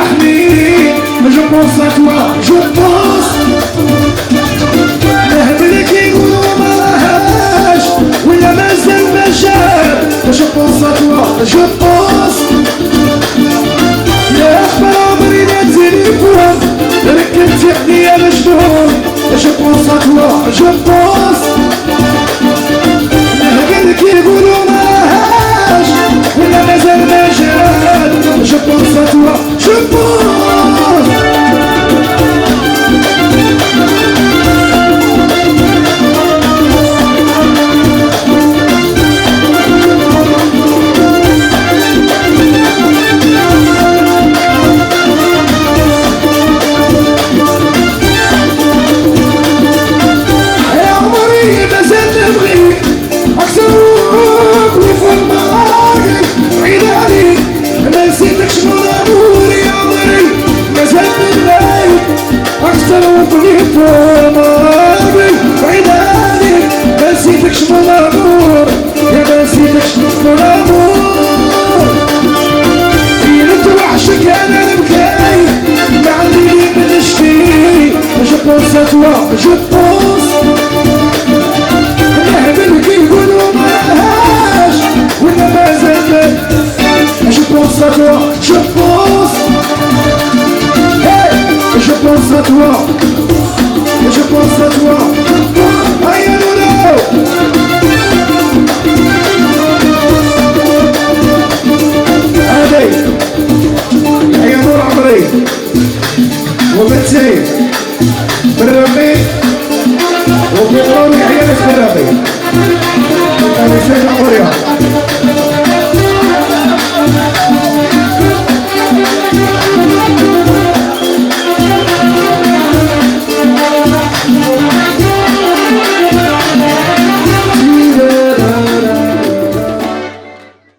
حنين. جو بونس ا توا جو بونس نهبلك يقولوا ما راهاش ولا مازال ما جاب. جو بونس ا توا جو بونس يا اخبار عمري ما تليفون ركبت عليا مجنون. جو بونس ا توا جو بونس نهبلك يقولوا ما راهاش ولا مازال ما جاب. جو بونس ا توا جو بونس بعيد عنك ما نسيتكش من الامور يا ما نسيتكش من الامور. كيلت وحشك انا نبكي ما عندي لي من نشكي. جو بونس ا توا جو بونس نهبلك يقولوا ما راهاش ولا مازال. جو بونس ا توا جو بونس je pense à toi, je pense à toi. Aïe Lolo. Allez, aïe نور عمري وبنتي بالربي وبيقولوا لي عيالك بالربي. أنا سيد عمري.